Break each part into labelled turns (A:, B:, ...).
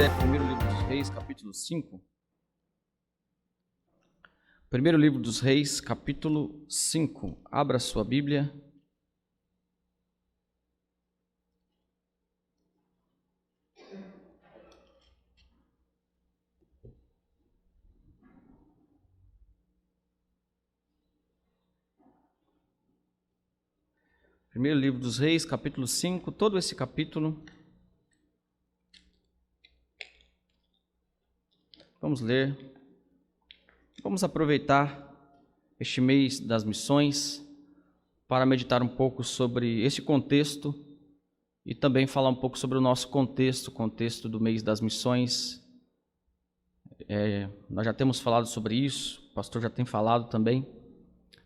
A: ler primeiro livro dos Reis, capítulo 5. Primeiro livro dos Reis, capítulo 5. Abra sua Bíblia. Primeiro livro dos Reis, capítulo 5, todo esse capítulo. Vamos ler. Vamos aproveitar este mês das missões para meditar um pouco sobre este contexto e também falar um pouco sobre o nosso contexto, o contexto do mês das missões. Nós já temos falado sobre isso, o pastor já tem falado também,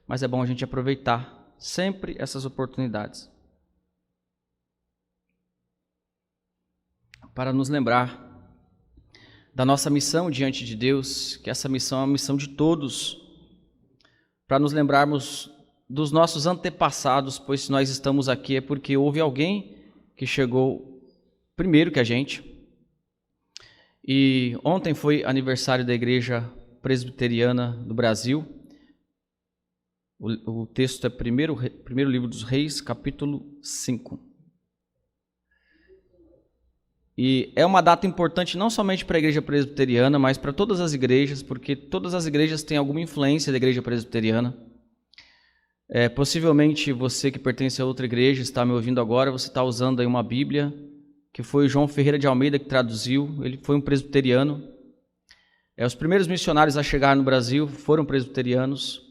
A: mas é bom a gente aproveitar sempre essas oportunidades para nos lembrar da nossa missão diante de Deus, que essa missão é uma missão de todos, para nos lembrarmos dos nossos antepassados, pois se nós estamos aqui é porque houve alguém que chegou primeiro que a gente. E ontem foi aniversário da Igreja Presbiteriana do Brasil. O texto é primeiro livro dos Reis, capítulo 5. E é uma data importante não somente para a Igreja Presbiteriana, mas para todas as igrejas, porque todas as igrejas têm alguma influência da Igreja Presbiteriana. Possivelmente você que pertence a outra igreja, está me ouvindo agora, você está usando aí uma Bíblia, que foi o João Ferreira de Almeida que traduziu, ele foi um presbiteriano. Os primeiros missionários a chegar no Brasil foram presbiterianos.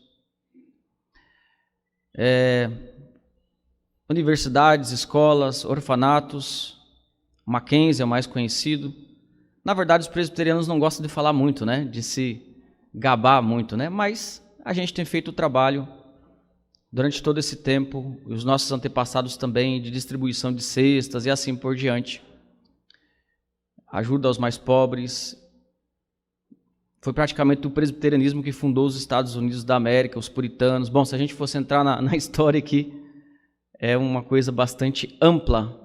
A: Universidades, escolas, orfanatos, Mackenzie é o mais conhecido. Na verdade, os presbiterianos não gostam de falar muito, né? De se gabar muito, né? Mas a gente tem feito o trabalho durante todo esse tempo, e os nossos antepassados também, de distribuição de cestas e assim por diante. Ajuda aos mais pobres. Foi praticamente o presbiterianismo que fundou os Estados Unidos da América, os puritanos. Bom, se a gente fosse entrar na história aqui, é uma coisa bastante ampla.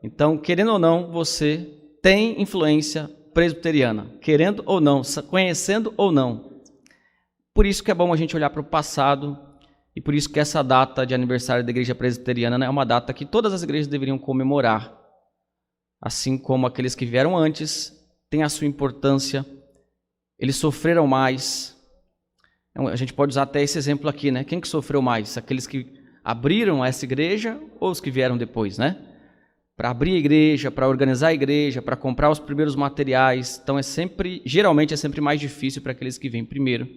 A: Então, querendo ou não, você tem influência presbiteriana, querendo ou não, conhecendo ou não. Por isso que é bom a gente olhar para o passado, e por isso que essa data de aniversário da Igreja Presbiteriana, né, é uma data que todas as igrejas deveriam comemorar. Assim como aqueles que vieram antes, têm a sua importância, eles sofreram mais. A gente pode usar até esse exemplo aqui, né? Quem que sofreu mais? Aqueles que abriram essa igreja ou os que vieram depois, né? Para abrir a igreja, para organizar a igreja, para comprar os primeiros materiais. Então geralmente é sempre mais difícil para aqueles que vêm primeiro.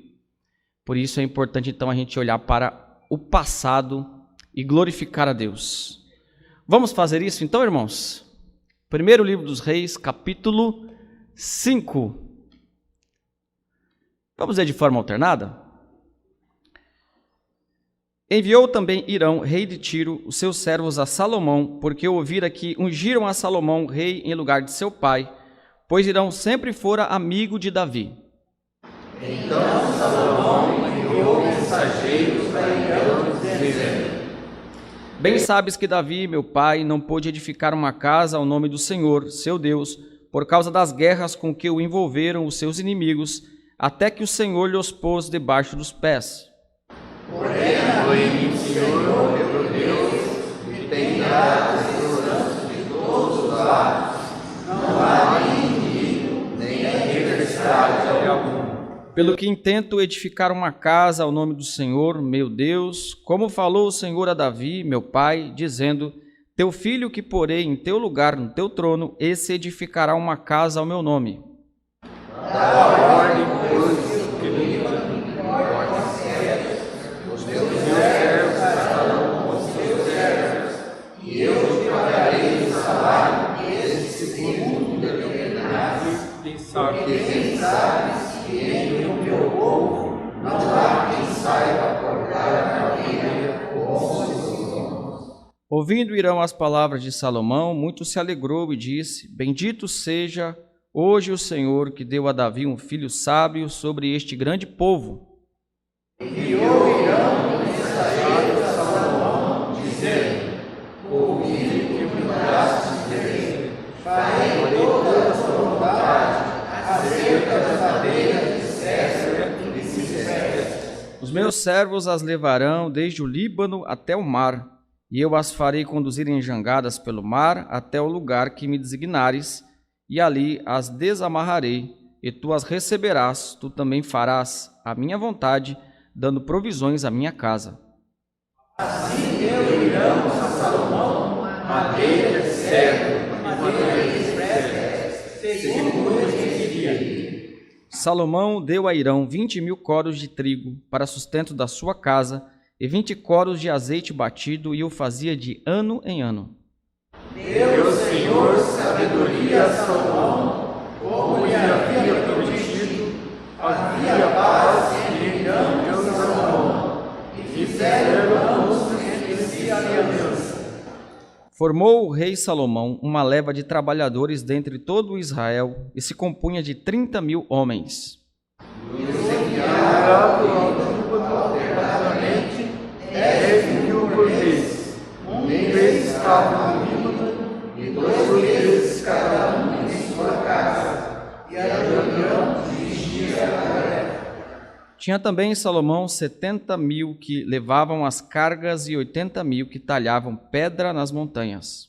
A: Por isso é importante então a gente olhar para o passado e glorificar a Deus. Vamos fazer isso então, irmãos? Primeiro livro dos Reis, capítulo 5. Vamos ler de forma alternada? Enviou também Hirão, rei de Tiro, os seus servos a Salomão, porque ouvira que ungiram a Salomão rei em lugar de seu pai, pois Hirão sempre fora amigo de Davi.
B: Então Salomão enviou mensageiros para Hirão, dizendo:
A: Bem sabes que Davi, meu pai, não pôde edificar uma casa ao nome do Senhor, seu Deus, por causa das guerras com que o envolveram os seus inimigos, até que o Senhor lhe os pôs debaixo dos pés.
B: Ordena-me, Senhor, meu Deus, que tenha segurança de todos os lados, não há nem inimigo, nem adversidade algum.
A: Pelo que intento edificar uma casa ao nome do Senhor, meu Deus, como falou o Senhor a Davi, meu pai, dizendo: Teu filho que porei em teu lugar no teu trono, esse edificará uma casa ao meu nome.
B: Dá ordem, pois, que me importa certos, os teus servos estarão com os teus servos, e eu te pagarei o salário desse segundo determinado, porque bem sabes que entre o meu povo não há quem saiba cortar a cadeira com os irmãos.
A: Ouvindo Hirão as palavras de Salomão, muito se alegrou e disse: Bendito seja hoje o Senhor, que deu a Davi um filho sábio sobre este grande povo.
B: Enviou Hirão mensageiros a Salomão, dizendo: Ouvi o que me mandaste dizer, farei toda a sua vontade
A: meus servos as levarão desde o Líbano até o mar, e eu as farei conduzir em jangadas pelo mar até o lugar que me designares, e ali as desamarrarei, e tu as receberás, tu também farás a minha vontade, dando provisões à minha casa.
B: Assim deu Irão a Salomão madeira de cedro e madeira de cedro, segundo ele queria.
A: Salomão deu a Irão 20.000 coros de trigo para sustento da sua casa e 20 coros de azeite batido, e o fazia de ano em ano.
B: Deu o Senhor sabedoria a Salomão, como lhe havia prometido, havia paz entre Irão e Salomão, e fizeram irmãos entre si aliança.
A: Formou o rei Salomão uma leva de trabalhadores dentre todo o Israel, e se compunha de 30.000 homens.
B: E os enviaram ao Líbano alternadamente 10.000 por mês. Um mês estava no Líbano e 2 meses cada um em sua casa. E a reunião dirigia a leva.
A: Tinha também Salomão 70.000 que levavam as cargas e 80.000 que talhavam pedra nas montanhas.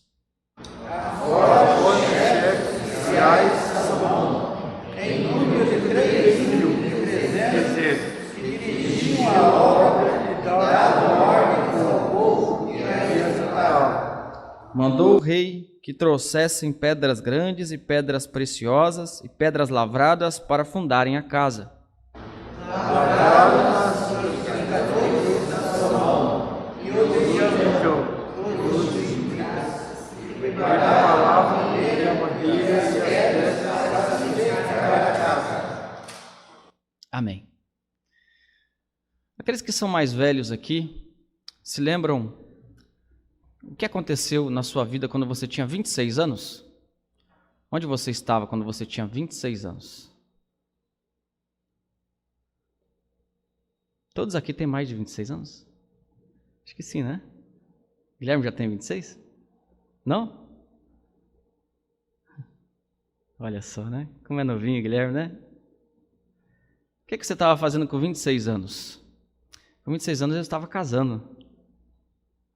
B: Fora os chefes oficiais de Salomão, em número de 3.300, que dirigiam a obra e davam ordens ao povo e a executava.
A: Mandou o rei que trouxessem pedras grandes e pedras preciosas e pedras lavradas para fundarem a casa.
B: Lavraram as fortificações de Salomão e os edificou todos os dias, e preparavam nele a madeira e as pedras para se edificar a casa.
A: Amém. Aqueles que são mais velhos aqui, se lembram o que aconteceu na sua vida quando você tinha 26 anos? Onde você estava quando você tinha 26 anos? Todos aqui têm mais de 26 anos? Acho que sim, né? Guilherme já tem 26? Não? Olha só, né? Como é novinho, Guilherme, né? O que você estava fazendo com 26 anos? Com 26 anos eu estava casando.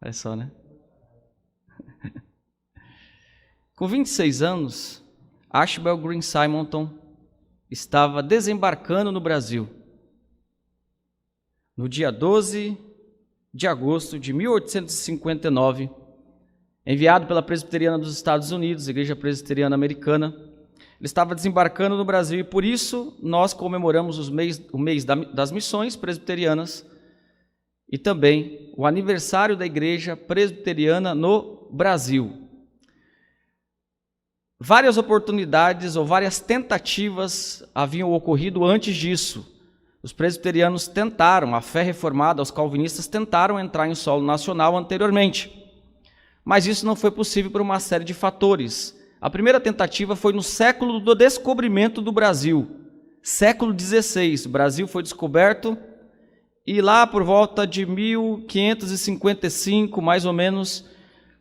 A: Olha só, né? Com 26 anos, Ashbel Green Simonton estava desembarcando no Brasil. No dia 12 de agosto de 1859, enviado pela Presbiteriana dos Estados Unidos, Igreja Presbiteriana Americana, ele estava desembarcando no Brasil, e por isso nós comemoramos o mês das missões presbiterianas e também o aniversário da Igreja Presbiteriana no Brasil. Várias oportunidades ou várias tentativas haviam ocorrido antes disso. Os presbiterianos tentaram, a fé reformada, os calvinistas tentaram entrar em solo nacional anteriormente, mas isso não foi possível por uma série de fatores. A primeira tentativa foi no século do descobrimento do Brasil, século XVI. O Brasil foi descoberto e lá por volta de 1555, mais ou menos,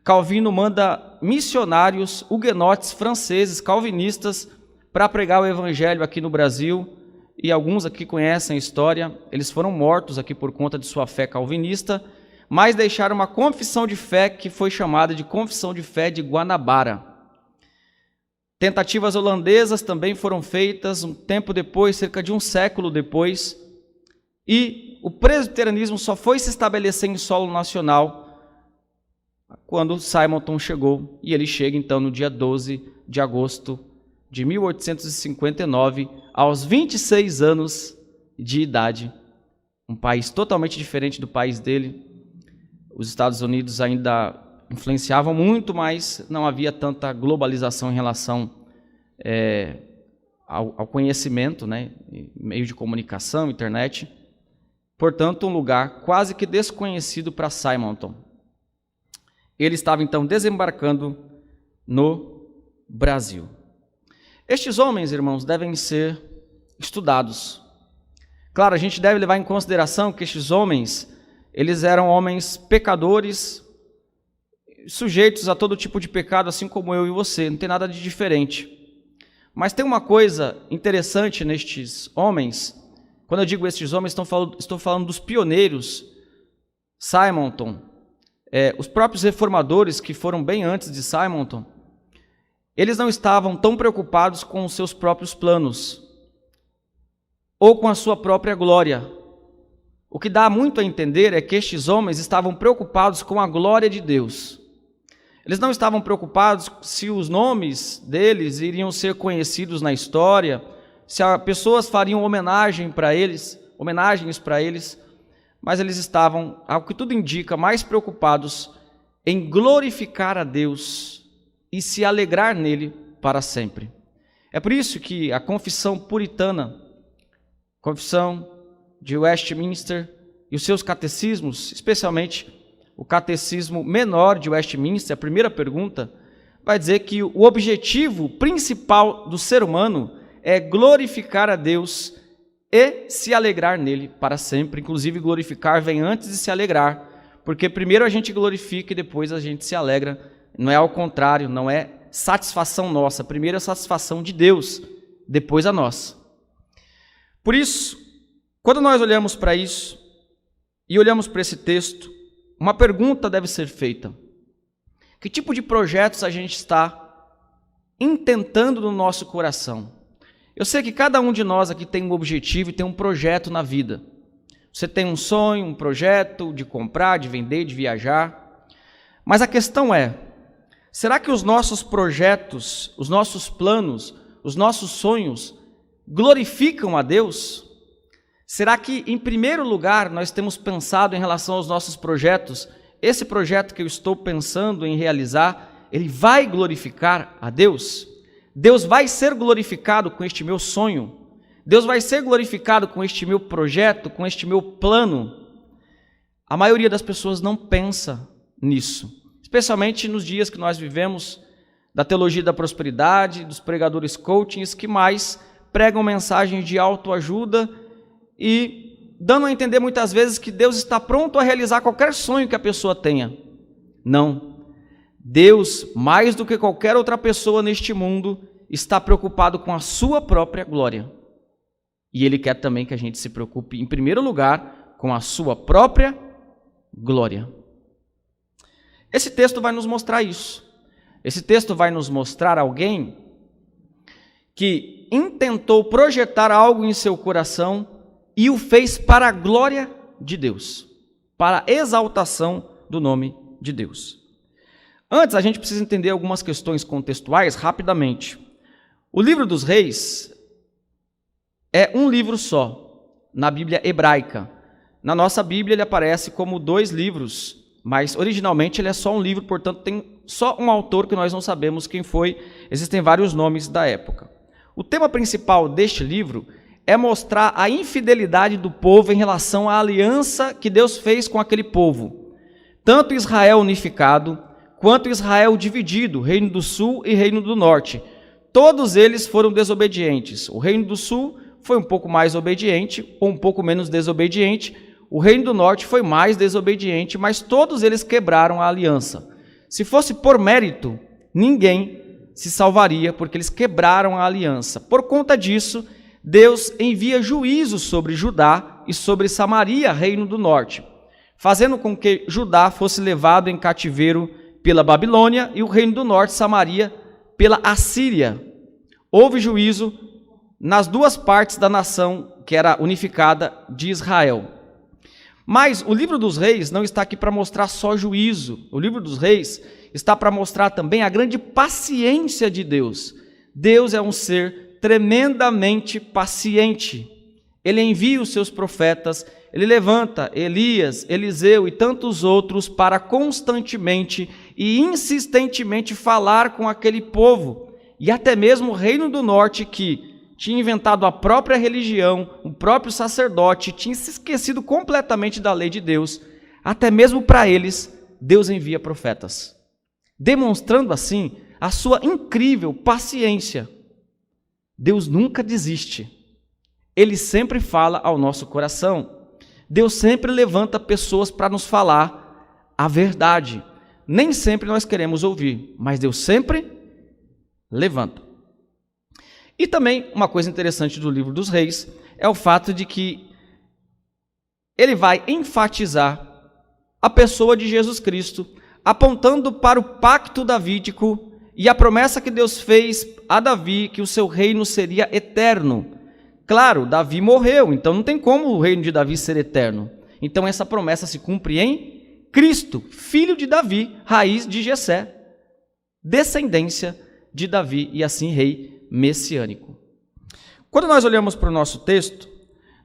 A: Calvino manda missionários huguenotes franceses, calvinistas, para pregar o evangelho aqui no Brasil. E alguns aqui conhecem a história, eles foram mortos aqui por conta de sua fé calvinista, mas deixaram uma confissão de fé que foi chamada de Confissão de Fé de Guanabara. Tentativas holandesas também foram feitas um tempo depois, cerca de um século depois, e o presbiterianismo só foi se estabelecer em solo nacional quando Simonton chegou, e ele chega então no dia 12 de agosto de 1859, aos 26 anos de idade, um país totalmente diferente do país dele. Os Estados Unidos ainda influenciavam muito, mas não havia tanta globalização em relação ao conhecimento, né? Meio de comunicação, internet. Portanto, um lugar quase que desconhecido para Simonton. Ele estava então desembarcando no Brasil. Estes homens, irmãos, devem ser estudados. Claro, a gente deve levar em consideração que estes homens, eles eram homens pecadores, sujeitos a todo tipo de pecado, assim como eu e você, não tem nada de diferente. Mas tem uma coisa interessante nestes homens, Quando eu digo estes homens, estou falando dos pioneiros, Simonton, os próprios reformadores que foram bem antes de Simonton. Eles não estavam tão preocupados com os seus próprios planos ou com a sua própria glória. O que dá muito a entender é que estes homens estavam preocupados com a glória de Deus. Eles não estavam preocupados se os nomes deles iriam ser conhecidos na história, se as pessoas fariam homenagens para eles, mas eles estavam, ao que tudo indica, mais preocupados em glorificar a Deus e se alegrar nele para sempre. É por isso que a confissão puritana, confissão de Westminster e os seus catecismos, especialmente o catecismo menor de Westminster, a primeira pergunta, vai dizer que o objetivo principal do ser humano é glorificar a Deus e se alegrar nele para sempre. Inclusive, glorificar vem antes de se alegrar, porque primeiro a gente glorifica e depois a gente se alegra. Não é ao contrário, não é satisfação nossa. Primeiro a satisfação de Deus, depois a nossa. Por isso, quando nós olhamos para isso e olhamos para esse texto, uma pergunta deve ser feita. Que tipo de projetos a gente está intentando no nosso coração? Eu sei que cada um de nós aqui tem um objetivo e tem um projeto na vida. Você tem um sonho, um projeto de comprar, de vender, de viajar. Mas a questão é, será que os nossos projetos, os nossos planos, os nossos sonhos glorificam a Deus? Será que, em primeiro lugar, nós temos pensado em relação aos nossos projetos, esse projeto que eu estou pensando em realizar, ele vai glorificar a Deus? Deus vai ser glorificado com este meu sonho? Deus vai ser glorificado com este meu projeto, com este meu plano? A maioria das pessoas não pensa nisso, especialmente nos dias que nós vivemos, da teologia da prosperidade, dos pregadores coachings que mais pregam mensagens de autoajuda e dando a entender muitas vezes que Deus está pronto a realizar qualquer sonho que a pessoa tenha. Não. Deus, mais do que qualquer outra pessoa neste mundo, está preocupado com a sua própria glória. E Ele quer também que a gente se preocupe, em primeiro lugar, com a sua própria glória. Esse texto vai nos mostrar isso. Esse texto vai nos mostrar alguém que intentou projetar algo em seu coração e o fez para a glória de Deus, para a exaltação do nome de Deus. Antes, a gente precisa entender algumas questões contextuais rapidamente. O livro dos Reis é um livro só, na Bíblia hebraica. Na nossa Bíblia ele aparece como 2 livros, mas originalmente ele é só um livro, portanto tem só um autor que nós não sabemos quem foi, existem vários nomes da época. O tema principal deste livro é mostrar a infidelidade do povo em relação à aliança que Deus fez com aquele povo. Tanto Israel unificado, quanto Israel dividido, Reino do Sul e Reino do Norte. Todos eles foram desobedientes. O Reino do Sul foi um pouco mais obediente, ou um pouco menos desobediente. O Reino do Norte foi mais desobediente, mas todos eles quebraram a aliança. Se fosse por mérito, ninguém se salvaria, porque eles quebraram a aliança. Por conta disso, Deus envia juízo sobre Judá e sobre Samaria, Reino do Norte, fazendo com que Judá fosse levado em cativeiro pela Babilônia e o Reino do Norte, Samaria, pela Assíria. Houve juízo nas duas partes da nação que era unificada de Israel. Mas o livro dos Reis não está aqui para mostrar só juízo. O livro dos Reis está para mostrar também a grande paciência de Deus. Deus é um ser tremendamente paciente. Ele envia os seus profetas, ele levanta Elias, Eliseu e tantos outros para constantemente e insistentemente falar com aquele povo. E até mesmo o Reino do Norte, que tinha inventado a própria religião, o próprio sacerdote, tinha se esquecido completamente da lei de Deus, até mesmo para eles, Deus envia profetas, demonstrando assim a sua incrível paciência. Deus nunca desiste, Ele sempre fala ao nosso coração. Deus sempre levanta pessoas para nos falar a verdade. Nem sempre nós queremos ouvir, mas Deus sempre levanta. E também uma coisa interessante do livro dos Reis é o fato de que ele vai enfatizar a pessoa de Jesus Cristo, apontando para o pacto davídico e a promessa que Deus fez a Davi, que o seu reino seria eterno. Claro, Davi morreu, então não tem como o reino de Davi ser eterno. Então essa promessa se cumpre em Cristo, filho de Davi, raiz de Jessé, descendência de Davi e assim rei messiânico. Quando nós olhamos para o nosso texto,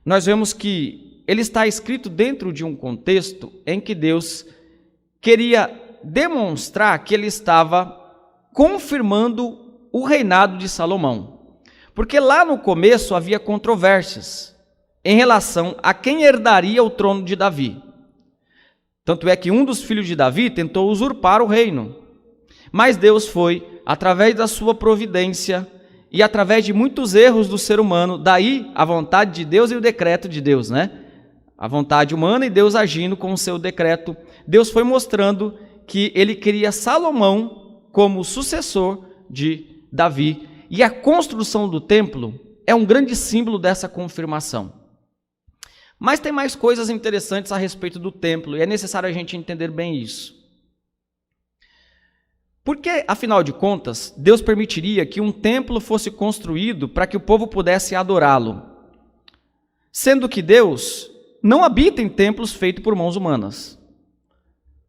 A: nós vemos que ele está escrito dentro de um contexto em que Deus queria demonstrar que ele estava confirmando o reinado de Salomão. Porque lá no começo havia controvérsias em relação a quem herdaria o trono de Davi. Tanto é que um dos filhos de Davi tentou usurpar o reino. Mas Deus foi, através da sua providência e através de muitos erros do ser humano, daí a vontade de Deus e o decreto de Deus, né? A vontade humana e Deus agindo com o seu decreto. Deus foi mostrando que ele queria Salomão como sucessor de Davi. E a construção do templo é um grande símbolo dessa confirmação. Mas tem mais coisas interessantes a respeito do templo, e é necessário a gente entender bem isso. Porque, afinal de contas, Deus permitiria que um templo fosse construído para que o povo pudesse adorá-lo, sendo que Deus não habita em templos feitos por mãos humanas.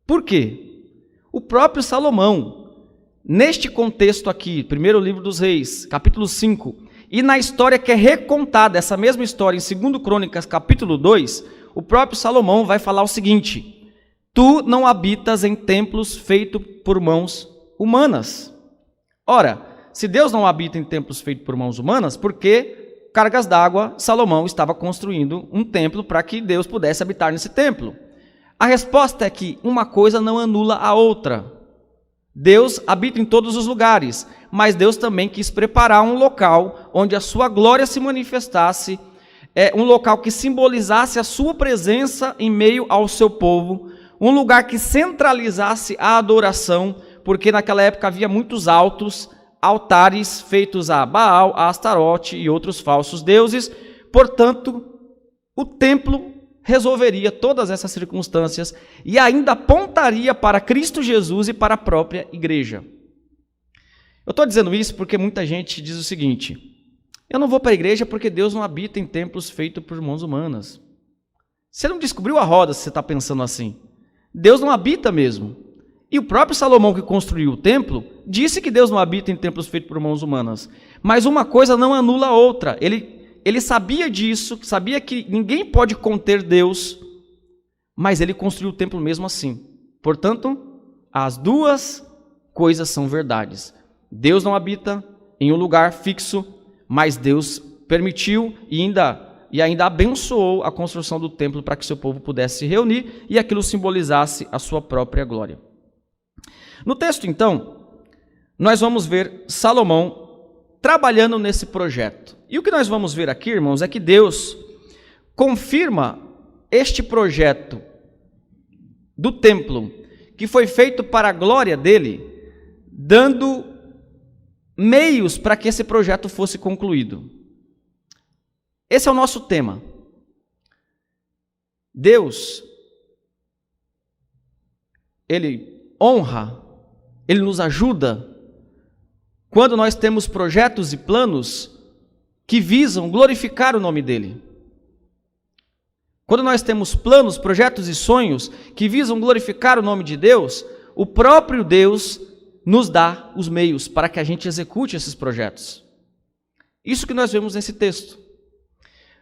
A: Por quê? O próprio Salomão, neste contexto aqui, primeiro livro dos Reis, capítulo 5, e na história que é recontada, essa mesma história em 2 Crônicas, capítulo 2, o próprio Salomão vai falar o seguinte: tu não habitas em templos feitos por mãos humanas. Ora, se Deus não habita em templos feitos por mãos humanas, por que cargas d'água Salomão estava construindo um templo para que Deus pudesse habitar nesse templo? A resposta é que uma coisa não anula a outra. Deus habita em todos os lugares, mas Deus também quis preparar um local onde a sua glória se manifestasse, um local que simbolizasse a sua presença em meio ao seu povo, um lugar que centralizasse a adoração, porque naquela época havia muitos altares feitos a Baal, a Astarote e outros falsos deuses. Portanto, o templo resolveria todas essas circunstâncias e ainda apontaria para Cristo Jesus e para a própria igreja. Eu estou dizendo isso porque muita gente diz o seguinte: eu não vou para a igreja porque Deus não habita em templos feitos por mãos humanas. Você não descobriu a roda se você está pensando assim. Deus não habita mesmo. E o próprio Salomão, que construiu o templo, disse que Deus não habita em templos feitos por mãos humanas. Mas uma coisa não anula a outra. Ele sabia disso, sabia que ninguém pode conter Deus, mas ele construiu o templo mesmo assim. Portanto, as duas coisas são verdades. Deus não habita em um lugar fixo, mas Deus permitiu e ainda abençoou a construção do templo para que seu povo pudesse se reunir e aquilo simbolizasse a sua própria glória. No texto, então, nós vamos ver Salomão trabalhando nesse projeto. E o que nós vamos ver aqui, irmãos, é que Deus confirma este projeto do templo, que foi feito para a glória dele, dando meios para que esse projeto fosse concluído. Esse é o nosso tema. Deus, Ele honra, Ele nos ajuda quando nós temos projetos e planos que visam glorificar o nome dEle. Quando nós temos planos, projetos e sonhos que visam glorificar o nome de Deus, o próprio Deus nos dá os meios para que a gente execute esses projetos. Isso que nós vemos nesse texto.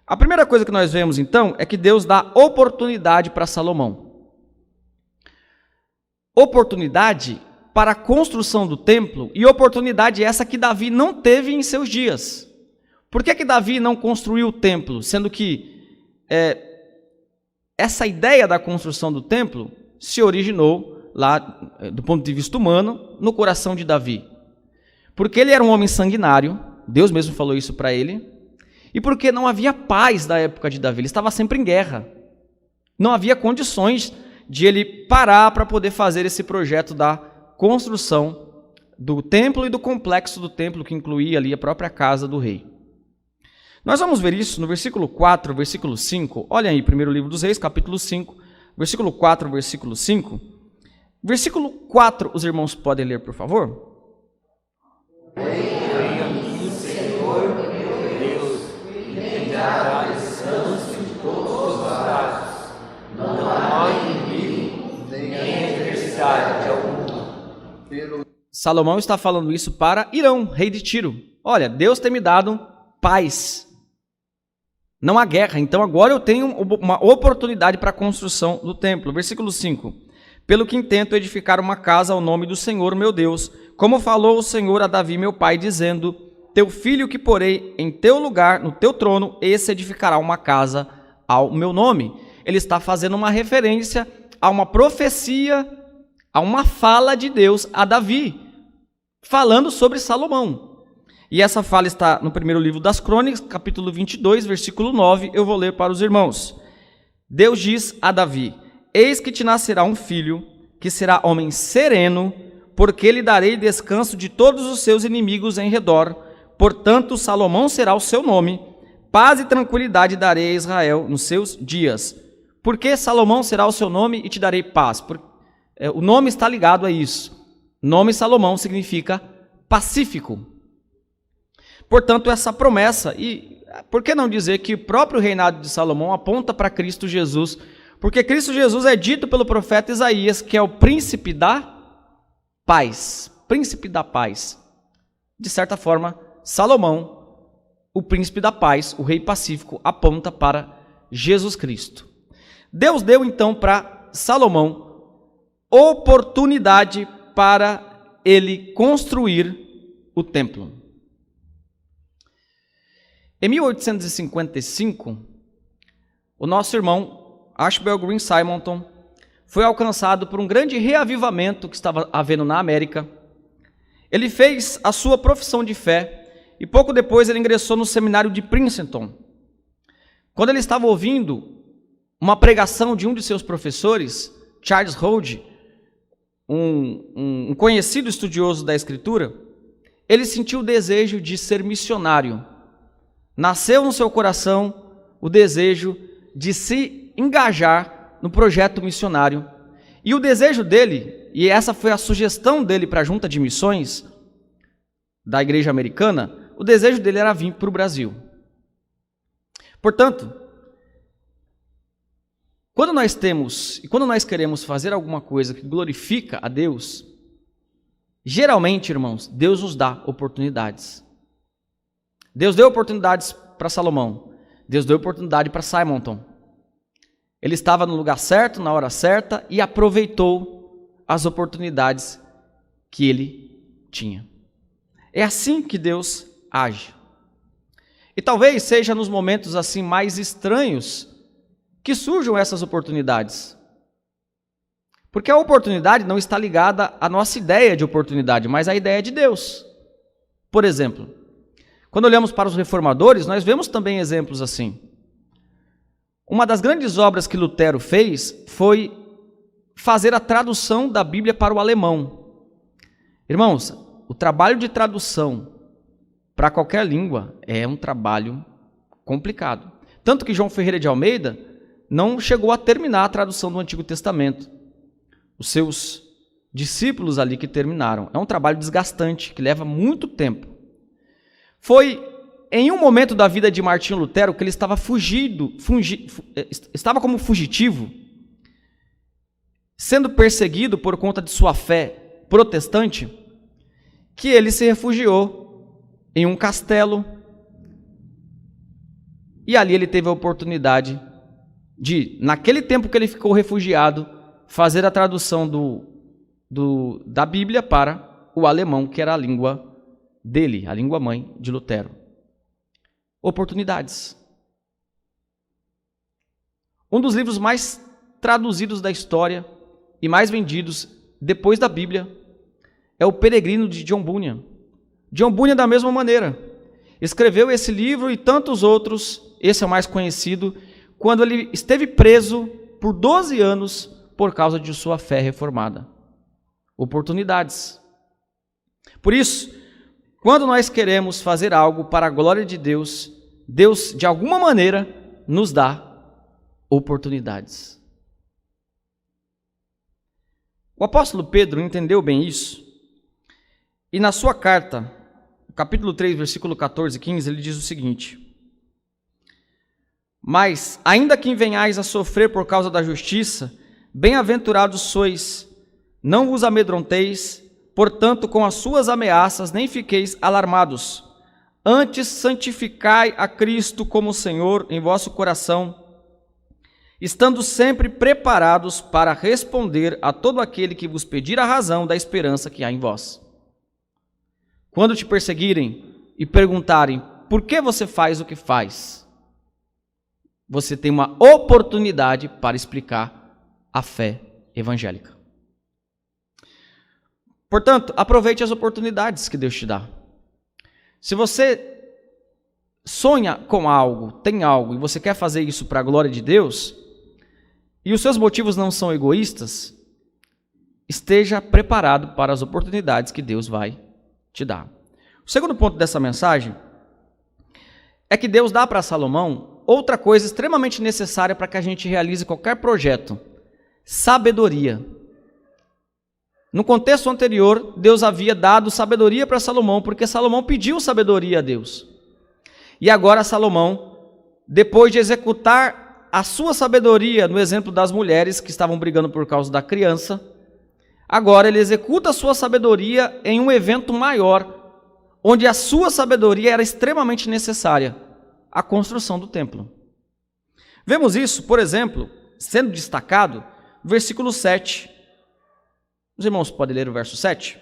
A: A primeira coisa que nós vemos, então, é que Deus dá oportunidade para Salomão. Oportunidade para a construção do templo, e oportunidade essa que Davi não teve em seus dias. Por que Davi não construiu o templo, sendo que essa ideia da construção do templo se originou lá, do ponto de vista humano, no coração de Davi? Porque ele era um homem sanguinário, Deus mesmo falou isso para ele, e porque não havia paz na época de Davi, ele estava sempre em guerra. Não havia condições de ele parar para poder fazer esse projeto da construção do templo e do complexo do templo, que incluía ali a própria casa do rei. Nós vamos ver isso no versículo 4, versículo 5. Olha aí, primeiro livro dos Reis, capítulo 5, versículo 4, versículo 5. Versículo 4, os irmãos podem ler, por favor?
B: Venha a mim, Senhor, meu Deus, e me dará descanso de todos os lados. Não há mal em mim, nem adversidade alguma.
A: Salomão está falando isso para Irão, rei de Tiro. Olha, Deus tem me dado paz. Não há guerra, então agora eu tenho uma oportunidade para a construção do templo. Versículo 5. Pelo que intento edificar uma casa ao nome do Senhor, meu Deus, como falou o Senhor a Davi, meu pai, dizendo: teu filho que porei em teu lugar, no teu trono, esse edificará uma casa ao meu nome. Ele está fazendo uma referência a uma profecia, a uma fala de Deus a Davi, falando sobre Salomão. E essa fala está no primeiro livro das Crônicas, capítulo 22, versículo 9, eu vou ler para os irmãos. Deus diz a Davi: eis que te nascerá um filho, que será homem sereno, porque lhe darei descanso de todos os seus inimigos em redor. Portanto, Salomão será o seu nome. Paz e tranquilidade darei a Israel nos seus dias. Porque Salomão será o seu nome e te darei paz? O nome está ligado a isso. Nome Salomão significa pacífico. Portanto, essa promessa, e por que não dizer que o próprio reinado de Salomão aponta para Cristo Jesus? Porque Cristo Jesus é dito pelo profeta Isaías que é o príncipe da paz. Príncipe da paz. De certa forma, Salomão, o príncipe da paz, o rei pacífico, aponta para Jesus Cristo. Deus deu então para Salomão oportunidade para ele construir o templo. Em 1855, o nosso irmão Ashbel Green Simonton foi alcançado por um grande reavivamento que estava havendo na América. Ele fez a sua profissão de fé e pouco depois ele ingressou no seminário de Princeton. Quando ele estava ouvindo uma pregação de um de seus professores, Charles Hodge, um conhecido estudioso da Escritura, ele sentiu o desejo de ser missionário. Nasceu no seu coração o desejo de se engajar no projeto missionário. E o desejo dele, e essa foi a sugestão dele para a junta de missões da igreja americana, o desejo dele era vir para o Brasil. Portanto, quando nós queremos fazer alguma coisa que glorifica a Deus, geralmente, irmãos, Deus nos dá oportunidades. Deus deu oportunidades para Salomão. Deus deu oportunidade para Simonton. Ele estava no lugar certo, na hora certa, e aproveitou as oportunidades que ele tinha. É assim que Deus age. E talvez seja nos momentos assim mais estranhos que surjam essas oportunidades. Porque a oportunidade não está ligada à nossa ideia de oportunidade, mas à ideia de Deus. Por exemplo, quando olhamos para os reformadores, nós vemos também exemplos assim. Uma das grandes obras que Lutero fez foi fazer a tradução da Bíblia para o alemão. Irmãos, o trabalho de tradução para qualquer língua é um trabalho complicado. Tanto que João Ferreira de Almeida não chegou a terminar a tradução do Antigo Testamento. Os seus discípulos ali que terminaram. É um trabalho desgastante, que leva muito tempo. Foi em um momento da vida de Martinho Lutero que ele estava estava como fugitivo, sendo perseguido por conta de sua fé protestante, que ele se refugiou em um castelo e ali ele teve a oportunidade de, naquele tempo que ele ficou refugiado, fazer a tradução da Bíblia para o alemão, que era a língua dele, a língua mãe de Lutero. Oportunidades. Um dos livros mais traduzidos da história e mais vendidos depois da Bíblia é O Peregrino de John Bunyan. John Bunyan, da mesma maneira, escreveu esse livro e tantos outros, esse é o mais conhecido, quando ele esteve preso por 12 anos por causa de sua fé reformada. Oportunidades. Por isso, quando nós queremos fazer algo para a glória de Deus, Deus, de alguma maneira, nos dá oportunidades. O apóstolo Pedro entendeu bem isso, e na sua carta, capítulo 3, versículo 14 e 15, ele diz o seguinte: mas, ainda que venhais a sofrer por causa da justiça, bem-aventurados sois, não vos amedronteis, portanto, com as suas ameaças, nem fiqueis alarmados. Antes, santificai a Cristo como Senhor em vosso coração, estando sempre preparados para responder a todo aquele que vos pedir a razão da esperança que há em vós. Quando te perseguirem e perguntarem por que você faz o que faz, você tem uma oportunidade para explicar a fé evangélica. Portanto, aproveite as oportunidades que Deus te dá. Se você sonha com algo, tem algo, e você quer fazer isso para a glória de Deus, e os seus motivos não são egoístas, esteja preparado para as oportunidades que Deus vai te dar. O segundo ponto dessa mensagem é que Deus dá para Salomão outra coisa extremamente necessária para que a gente realize qualquer projeto: sabedoria. No contexto anterior, Deus havia dado sabedoria para Salomão, porque Salomão pediu sabedoria a Deus. E agora Salomão, depois de executar a sua sabedoria no exemplo das mulheres que estavam brigando por causa da criança, agora ele executa a sua sabedoria em um evento maior, onde a sua sabedoria era extremamente necessária: a construção do templo. Vemos isso, por exemplo, sendo destacado no versículo 7. Os irmãos podem ler o verso 7?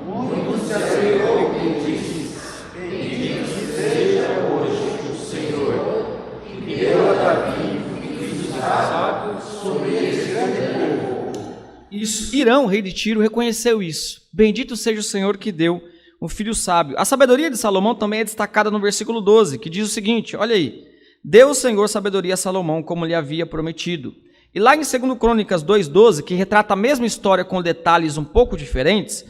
B: Muito se alegrou e disse: bendito seja hoje o Senhor, que deu a Davi um filho sábio sobre esse grande povo.
A: Isso, Irão, rei de Tiro, reconheceu isso. Bendito seja o Senhor que deu um filho sábio. A sabedoria de Salomão também é destacada no versículo 12, que diz o seguinte, olha aí: deu o Senhor sabedoria a Salomão, como lhe havia prometido. E lá em 2 Crônicas 2,12, que retrata a mesma história com detalhes um pouco diferentes,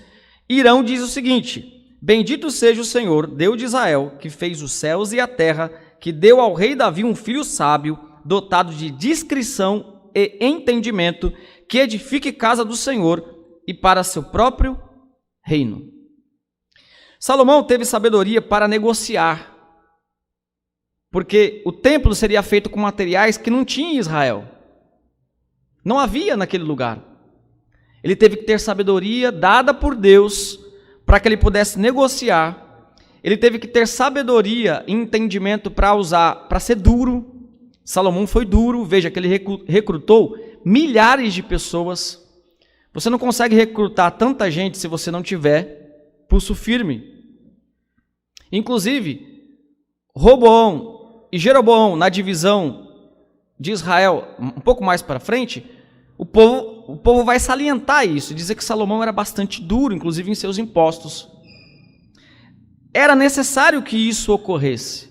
A: Irão diz o seguinte: bendito seja o Senhor, Deus de Israel, que fez os céus e a terra, que deu ao rei Davi um filho sábio, dotado de discrição e entendimento, que edifique casa do Senhor e para seu próprio reino. Salomão teve sabedoria para negociar, porque o templo seria feito com materiais que não tinha em Israel. Não havia naquele lugar. Ele teve que ter sabedoria dada por Deus para que ele pudesse negociar. Ele teve que ter sabedoria e entendimento para usar, para ser duro. Salomão foi duro, veja que ele recrutou milhares de pessoas. Você não consegue recrutar tanta gente se você não tiver pulso firme. Inclusive, Roboão e Jeroboão, na divisão de Israel, um pouco mais para frente, o povo vai salientar isso, dizer que Salomão era bastante duro, inclusive em seus impostos. Era necessário que isso ocorresse.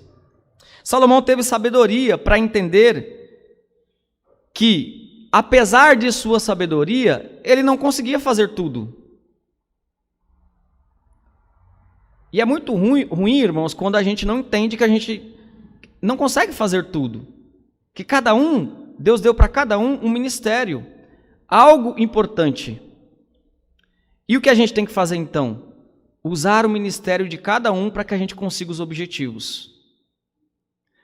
A: Salomão teve sabedoria para entender que, apesar de sua sabedoria, ele não conseguia fazer tudo. E é muito ruim, irmãos, quando a gente não entende que a gente não consegue fazer tudo. Que cada um, Deus deu para cada um ministério, algo importante. E o que a gente tem que fazer então? Usar o ministério de cada um para que a gente consiga os objetivos.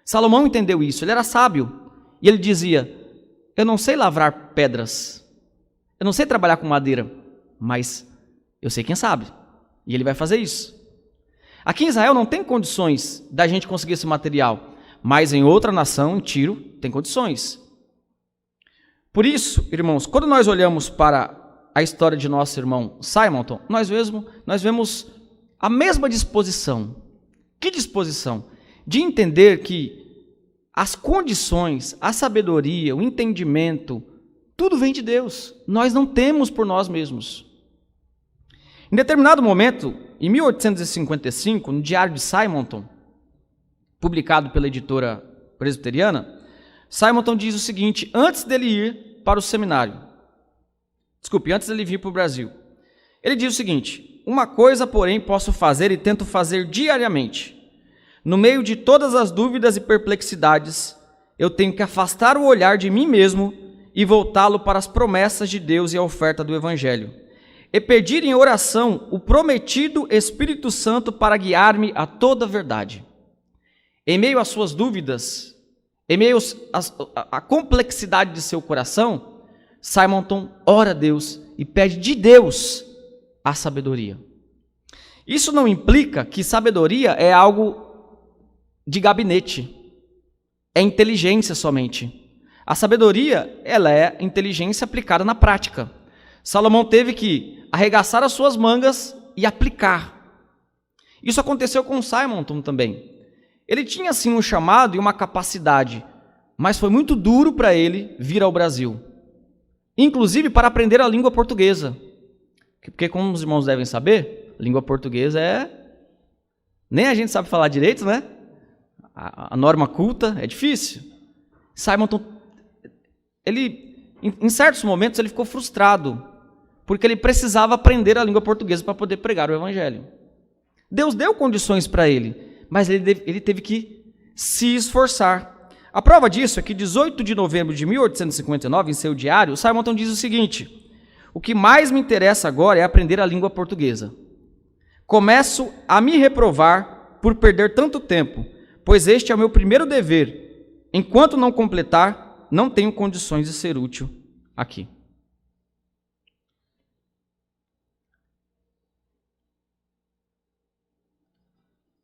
A: Salomão entendeu isso, ele era sábio. E ele dizia: eu não sei lavrar pedras, eu não sei trabalhar com madeira, mas eu sei quem sabe. E ele vai fazer isso. Aqui em Israel não tem condições da gente conseguir esse material, mas em outra nação, em Tiro, tem condições. Por isso, irmãos, quando nós olhamos para a história de nosso irmão Simonton, nós vemos a mesma disposição. Que disposição? De entender que as condições, a sabedoria, o entendimento, tudo vem de Deus. Nós não temos por nós mesmos. Em determinado momento, em 1855, no Diário de Simonton, publicado pela editora presbiteriana, Simonton diz o seguinte, antes dele ir para o seminário, antes dele vir para o Brasil, ele diz o seguinte: uma coisa, porém, posso fazer e tento fazer diariamente. No meio de todas as dúvidas e perplexidades, eu tenho que afastar o olhar de mim mesmo e voltá-lo para as promessas de Deus e a oferta do Evangelho, e pedir em oração o prometido Espírito Santo para guiar-me a toda a verdade. Em meio às suas dúvidas, em meio à complexidade de seu coração, Simonton ora a Deus e pede de Deus a sabedoria. Isso não implica que sabedoria é algo de gabinete, é inteligência somente. A sabedoria, ela é inteligência aplicada na prática. Salomão teve que arregaçar as suas mangas e aplicar. Isso aconteceu com Simonton também. Ele tinha sim um chamado e uma capacidade, mas foi muito duro para ele vir ao Brasil, inclusive para aprender a língua portuguesa. Porque, como os irmãos devem saber, a língua portuguesa nem a gente sabe falar direito, né? A norma culta é difícil. Simonton, em certos momentos, ele ficou frustrado, porque ele precisava aprender a língua portuguesa para poder pregar o Evangelho. Deus deu condições para ele, mas ele teve que se esforçar. A prova disso é que 18 de novembro de 1859, em seu diário, Simonton diz o seguinte: o que mais me interessa agora é aprender a língua portuguesa. Começo a me reprovar por perder tanto tempo, pois este é o meu primeiro dever. Enquanto não completar, não tenho condições de ser útil aqui.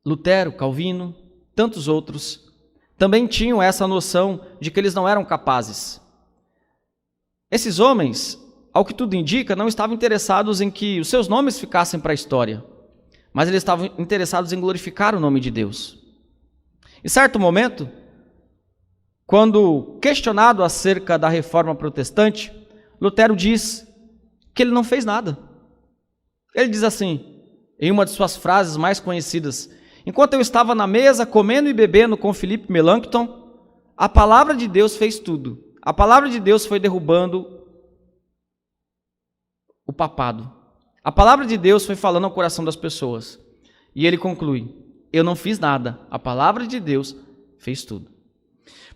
A: Lutero, Calvino, tantos outros, também tinham essa noção de que eles não eram capazes. Esses homens, ao que tudo indica, não estavam interessados em que os seus nomes ficassem para a história, mas eles estavam interessados em glorificar o nome de Deus. Em certo momento, quando questionado acerca da reforma protestante, Lutero diz que ele não fez nada. Ele diz assim, em uma de suas frases mais conhecidas: enquanto eu estava na mesa, comendo e bebendo com Philip Melanchthon, a palavra de Deus fez tudo. A palavra de Deus foi derrubando o papado. A palavra de Deus foi falando ao coração das pessoas. E ele conclui: eu não fiz nada, a palavra de Deus fez tudo.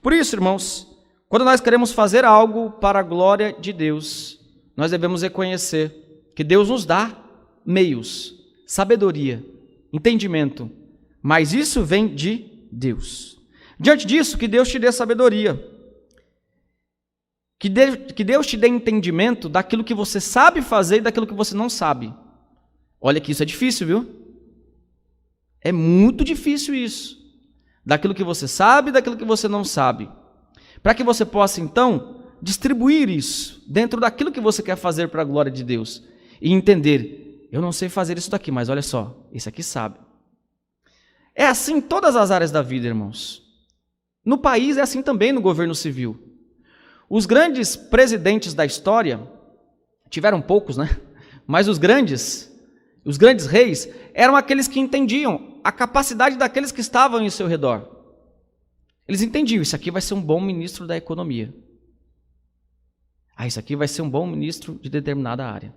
A: Por isso, irmãos, quando nós queremos fazer algo para a glória de Deus, nós devemos reconhecer que Deus nos dá meios, sabedoria, entendimento, mas isso vem de Deus. Diante disso, que Deus te dê sabedoria, que Deus te dê entendimento daquilo que você sabe fazer e daquilo que você não sabe. Olha que isso é difícil, viu? É muito difícil isso. Daquilo que você sabe e daquilo que você não sabe. Para que você possa, então, distribuir isso dentro daquilo que você quer fazer para a glória de Deus. E entender, eu não sei fazer isso daqui, mas olha só, esse aqui sabe. É assim em todas as áreas da vida, irmãos. No país é assim também no governo civil. Os grandes presidentes da história, tiveram poucos, né? Mas os grandes reis, eram aqueles que entendiam a capacidade daqueles que estavam em seu redor. Eles entendiam, isso aqui vai ser um bom ministro da economia. Isso aqui vai ser um bom ministro de determinada área.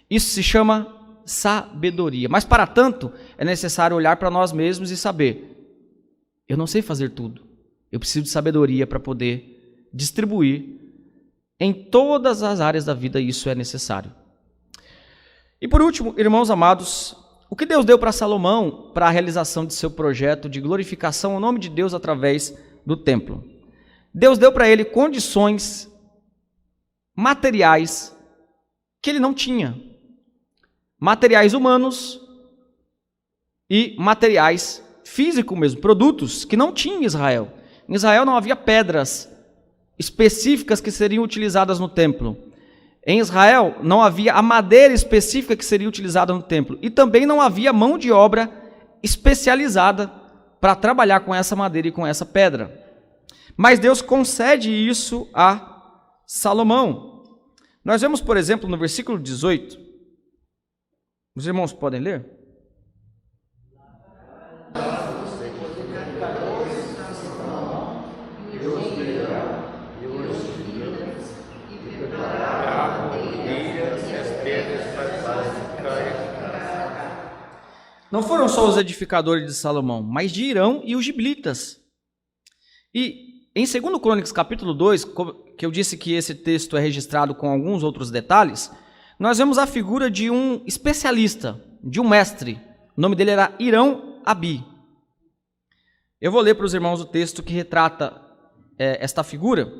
A: Isso se chama sabedoria. Mas para tanto, é necessário olhar para nós mesmos e saber, eu não sei fazer tudo. Eu preciso de sabedoria para poder distribuir em todas as áreas da vida, isso é necessário. E por último, irmãos amados, o que Deus deu para Salomão para a realização de seu projeto de glorificação ao nome de Deus através do templo? Deus deu para ele condições materiais que ele não tinha. Materiais humanos e materiais físicos mesmo, produtos que não tinha em Israel. Em Israel não havia pedras específicas que seriam utilizadas no templo. Em Israel não havia a madeira específica que seria utilizada no templo. E também não havia mão de obra especializada para trabalhar com essa madeira e com essa pedra. Mas Deus concede isso a Salomão. Nós vemos, por exemplo, no versículo 18. Os irmãos podem ler? Não foram só os edificadores de Salomão, mas de Irão e os giblitas. E em 2 Crônicas, capítulo 2, que eu disse que esse texto é registrado com alguns outros detalhes, nós vemos a figura de um especialista, de um mestre. O nome dele era Irão-Abi. Eu vou ler para os irmãos o texto que retrata esta figura.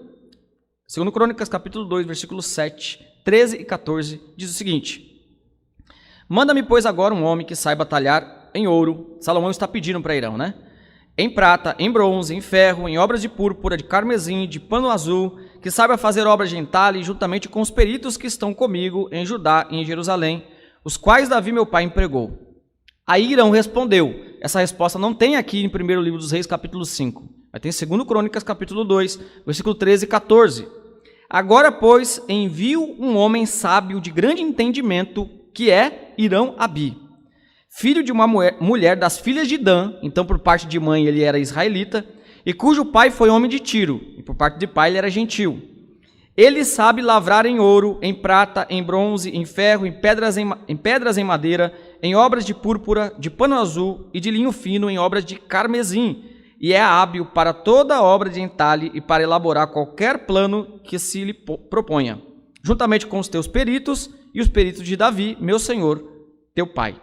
A: 2 Crônicas, capítulo 2, versículos 7, 13 e 14, diz o seguinte: Manda-me, pois, agora um homem que saiba talhar em ouro. Salomão está pedindo para Irão, né? Em prata, em bronze, em ferro, em obras de púrpura, de carmesim, de pano azul, que saiba fazer obras de entalhe, juntamente com os peritos que estão comigo em Judá e em Jerusalém, os quais Davi meu pai empregou. Aí Irão respondeu. Essa resposta não tem aqui em 1 livro dos Reis, capítulo 5. Mas tem em 2 Crônicas, capítulo 2, versículo 13 e 14. Agora, pois, envio um homem sábio de grande entendimento, que é Irão-Abi, filho de uma mulher das filhas de Dan, então por parte de mãe ele era israelita, e cujo pai foi homem de Tiro, e por parte de pai ele era gentil. Ele sabe lavrar em ouro, em prata, em bronze, em ferro, em pedras em madeira, em obras de púrpura, de pano azul e de linho fino, em obras de carmesim, e é hábil para toda obra de entalhe e para elaborar qualquer plano que se lhe proponha, juntamente com os teus peritos e os peritos de Davi, meu senhor, teu pai.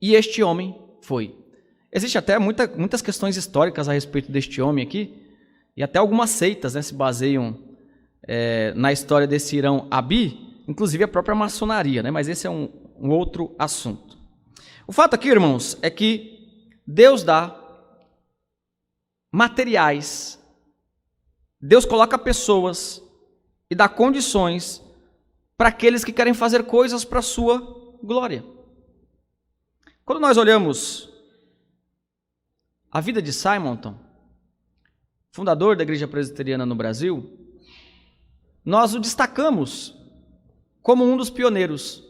A: E este homem foi. Existem até muitas questões históricas a respeito deste homem aqui, e até algumas seitas, né, se baseiam na história desse Irão-Abi, inclusive a própria maçonaria, né, mas esse é um outro assunto. O fato aqui, irmãos, é que Deus dá materiais, Deus coloca pessoas e dá condições para aqueles que querem fazer coisas para a sua glória. Quando nós olhamos a vida de Simonton, fundador da Igreja Presbiteriana no Brasil, nós o destacamos como um dos pioneiros.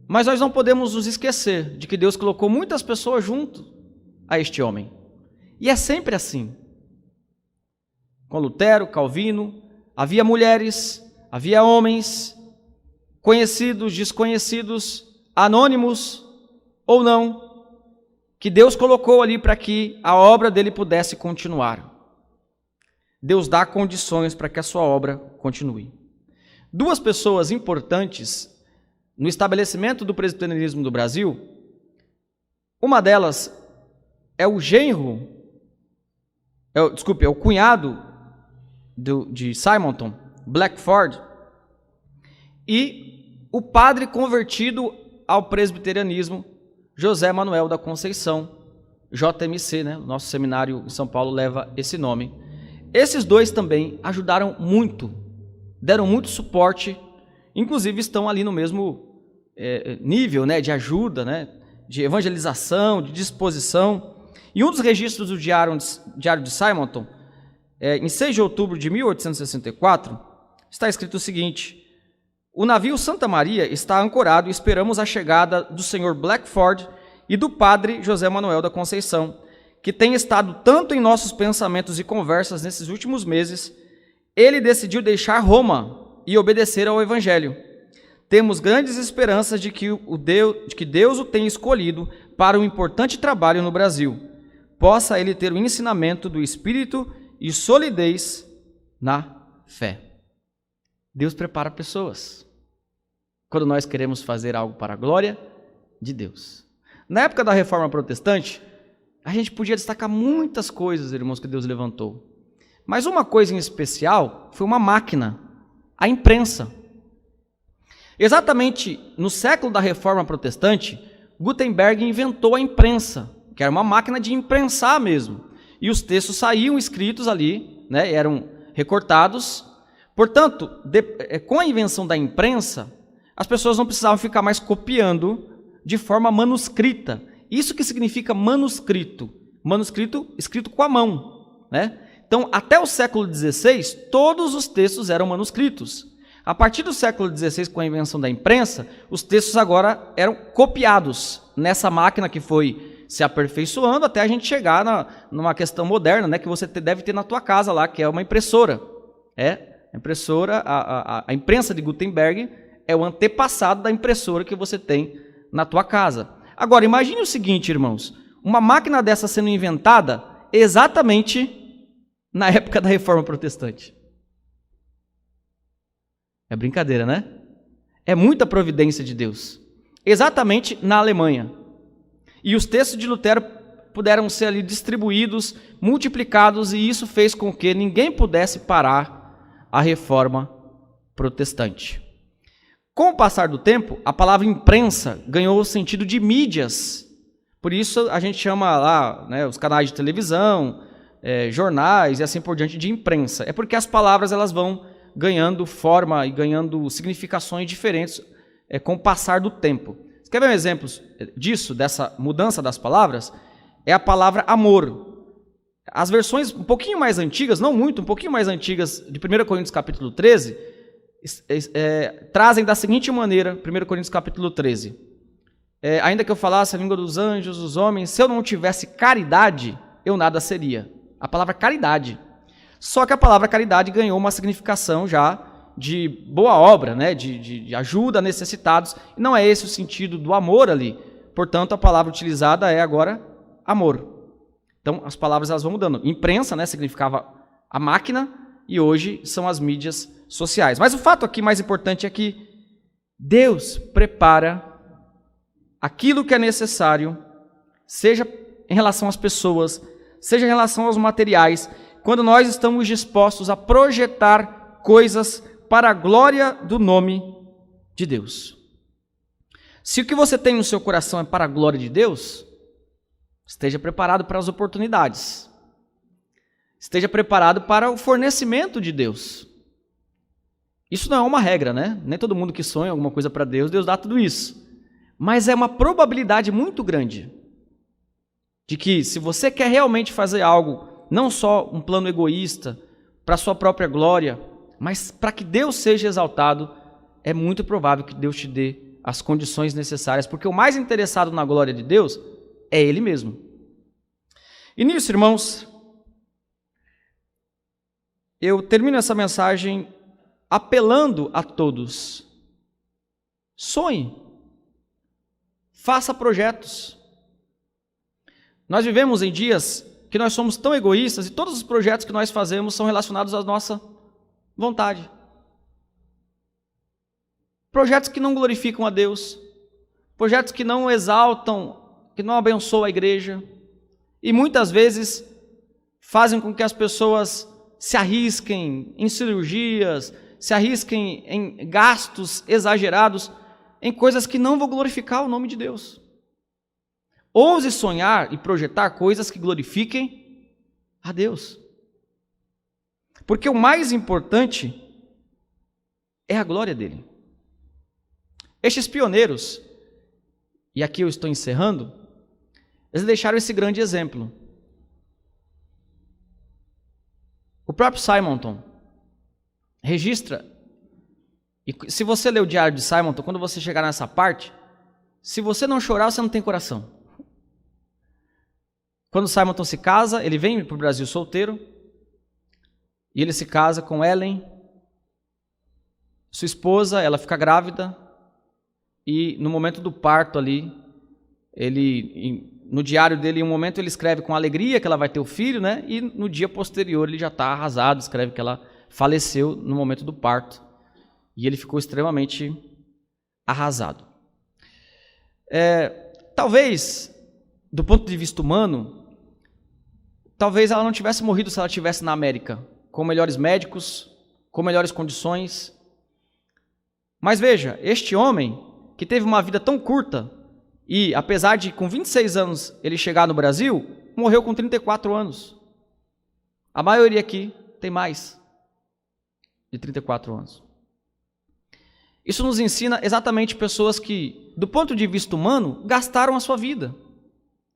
A: Mas nós não podemos nos esquecer de que Deus colocou muitas pessoas junto a este homem. E é sempre assim. Com Lutero, Calvino, havia mulheres, havia homens, conhecidos, desconhecidos, anônimos ou não, que Deus colocou ali para que a obra dele pudesse continuar. Deus dá condições para que a sua obra continue. Duas pessoas importantes no estabelecimento do presbiterianismo do Brasil, uma delas é o genro, é o cunhado de Simonton, Blackford, e o padre convertido ao presbiterianismo, José Manuel da Conceição, JMC, né? O nosso seminário em São Paulo leva esse nome. Esses dois também ajudaram muito, deram muito suporte, inclusive estão ali no mesmo nível, né, de ajuda, né, de evangelização, de disposição. E um dos registros do Diário de Simonton, em 6 de outubro de 1864, está escrito o seguinte: o navio Santa Maria está ancorado e esperamos a chegada do senhor Blackford e do padre José Manuel da Conceição, que tem estado tanto em nossos pensamentos e conversas nesses últimos meses. Ele decidiu deixar Roma e obedecer ao Evangelho. Temos grandes esperanças de que Deus o tenha escolhido para um importante trabalho no Brasil. Possa ele ter o ensinamento do Espírito e solidez na fé. Deus prepara pessoas quando nós queremos fazer algo para a glória de Deus. Na época da Reforma Protestante, a gente podia destacar muitas coisas, irmãos, que Deus levantou. Mas uma coisa em especial foi uma máquina, a imprensa. Exatamente no século da Reforma Protestante, Gutenberg inventou a imprensa, que era uma máquina de imprensar mesmo. E os textos saíam escritos ali, né, eram recortados. Portanto, com a invenção da imprensa, as pessoas não precisavam ficar mais copiando de forma manuscrita. Isso que significa manuscrito. Manuscrito escrito com a mão, né? Então, até o século XVI, todos os textos eram manuscritos. A partir do século XVI, com a invenção da imprensa, os textos agora eram copiados nessa máquina que foi se aperfeiçoando até a gente chegar numa questão moderna, né, que você deve ter na tua casa lá, que é uma impressora. A impressora, a imprensa de Gutenberg é o antepassado da impressora que você tem na tua casa. Agora, imagine o seguinte, irmãos, uma máquina dessa sendo inventada exatamente na época da Reforma Protestante. É brincadeira, né? É muita providência de Deus. Exatamente na Alemanha. E os textos de Lutero puderam ser ali distribuídos, multiplicados, e isso fez com que ninguém pudesse parar a Reforma Protestante. Com o passar do tempo, a palavra imprensa ganhou o sentido de mídias. Por isso a gente chama lá, né, os canais de televisão, jornais e assim por diante de imprensa. É porque as palavras elas vão ganhando forma e ganhando significações diferentes com o passar do tempo. Você quer ver um exemplo disso, dessa mudança das palavras? É a palavra amor. As versões um pouquinho mais antigas, não muito, um pouquinho mais antigas, de 1 Coríntios capítulo 13, trazem da seguinte maneira, 1 Coríntios capítulo 13. Ainda que eu falasse a língua dos anjos, dos homens, se eu não tivesse caridade, eu nada seria. A palavra caridade. Só que a palavra caridade ganhou uma significação já de boa obra, né? de ajuda a necessitados. E não é esse o sentido do amor ali. Portanto, a palavra utilizada é agora amor. Então, as palavras elas vão mudando. Imprensa, né, significava a máquina, e hoje são as mídias sociais. Mas o fato aqui mais importante é que Deus prepara aquilo que é necessário, seja em relação às pessoas, seja em relação aos materiais, quando nós estamos dispostos a projetar coisas para a glória do nome de Deus. Se o que você tem no seu coração é para a glória de Deus, esteja preparado para as oportunidades. Esteja preparado para o fornecimento de Deus. Isso não é uma regra, né? Nem todo mundo que sonha alguma coisa para Deus, Deus dá tudo isso. Mas é uma probabilidade muito grande de que, se você quer realmente fazer algo, não só um plano egoísta, para a sua própria glória, mas para que Deus seja exaltado, é muito provável que Deus te dê as condições necessárias, porque o mais interessado na glória de Deus é Ele mesmo. E nisso, irmãos, eu termino essa mensagem apelando a todos. Sonhe. Faça projetos. Nós vivemos em dias que nós somos tão egoístas e todos os projetos que nós fazemos são relacionados à nossa vontade. Projetos que não glorificam a Deus, projetos que não exaltam, que não abençoam a igreja, e muitas vezes fazem com que as pessoas se arrisquem em cirurgias, se arrisquem em gastos exagerados, em coisas que não vão glorificar o nome de Deus. Ouse sonhar e projetar coisas que glorifiquem a Deus. Porque o mais importante é a glória dele. Estes pioneiros, e aqui eu estou encerrando, eles deixaram esse grande exemplo. O próprio Simonton registra, e se você ler o diário de Simonton, quando você chegar nessa parte, se você não chorar, você não tem coração. Quando Simonton se casa, ele vem para o Brasil solteiro, e ele se casa com Ellen, sua esposa, ela fica grávida, e no momento do parto ali, no diário dele, em um momento ele escreve com alegria que ela vai ter o filho, né? E no dia posterior ele já está arrasado, escreve que ela faleceu no momento do parto. E ele ficou extremamente arrasado. Talvez, do ponto de vista humano, talvez ela não tivesse morrido se ela estivesse na América, com melhores médicos, com melhores condições. Mas veja, este homem, que teve uma vida tão curta, e apesar de com 26 anos ele chegar no Brasil, morreu com 34 anos. A maioria aqui tem mais de 34 anos. Isso nos ensina exatamente pessoas que, do ponto de vista humano, gastaram a sua vida.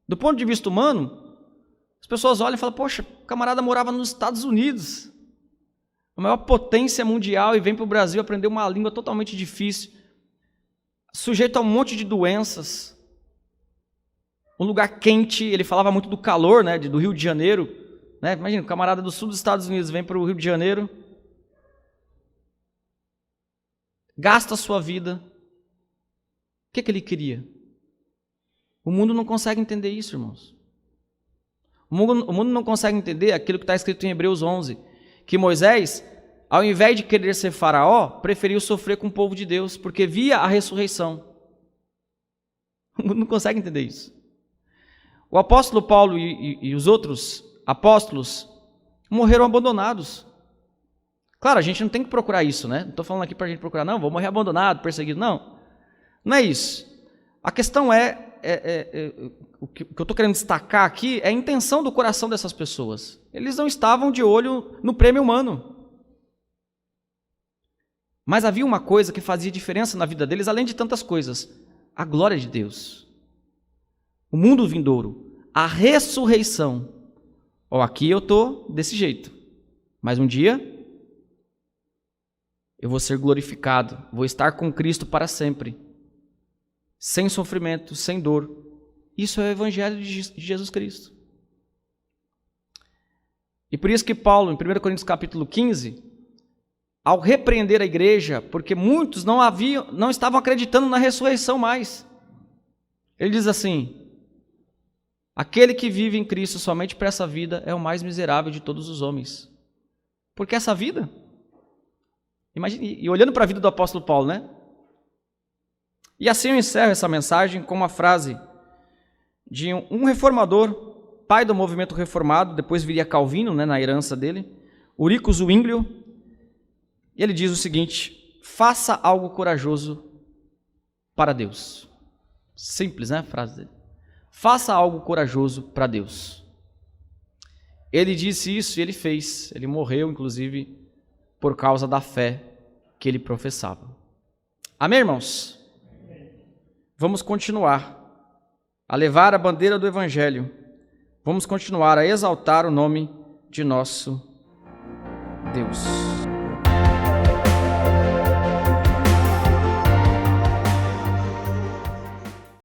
A: Do ponto de vista humano, as pessoas olham e falam, poxa, o camarada morava nos Estados Unidos, a maior potência mundial, e vem para o Brasil aprender uma língua totalmente difícil, sujeito a um monte de doenças, um lugar quente. Ele falava muito do calor, né, do Rio de Janeiro, né? Imagina, um camarada do sul dos Estados Unidos vem para o Rio de Janeiro, gasta a sua vida. O que ele queria? O mundo não consegue entender isso, irmãos. O mundo não consegue entender aquilo que está escrito em Hebreus 11, que Moisés, ao invés de querer ser faraó, preferiu sofrer com o povo de Deus, porque via a ressurreição. O mundo não consegue entender isso. O apóstolo Paulo e os outros apóstolos morreram abandonados. Claro, a gente não tem que procurar isso, né? Não estou falando aqui para a gente procurar, não, vou morrer abandonado, perseguido. Não, não é isso. A questão o que eu estou querendo destacar aqui é a intenção do coração dessas pessoas. Eles não estavam de olho no prêmio humano. Mas havia uma coisa que fazia diferença na vida deles, além de tantas coisas: a glória de Deus, o mundo vindouro, a ressurreição. Aqui eu estou desse jeito, mas um dia eu vou ser glorificado, vou estar com Cristo para sempre, sem sofrimento, sem dor. Isso é o Evangelho de Jesus Cristo. E por isso que Paulo, em 1 Coríntios capítulo 15, ao repreender a igreja, porque muitos não estavam acreditando na ressurreição mais, ele diz assim: aquele que vive em Cristo somente para essa vida é o mais miserável de todos os homens. Porque essa vida, imagine, e olhando para a vida do apóstolo Paulo, né? E assim eu encerro essa mensagem com uma frase de um reformador, pai do movimento reformado, depois viria Calvino, né, na herança dele, Ulrico Zwinglio. E ele diz o seguinte: faça algo corajoso para Deus. Simples, né, a frase dele. Faça algo corajoso para Deus. Ele disse isso e ele fez. Ele morreu, inclusive, por causa da fé que ele professava. Amém, irmãos? Vamos continuar a levar a bandeira do Evangelho. Vamos continuar a exaltar o nome de nosso Deus.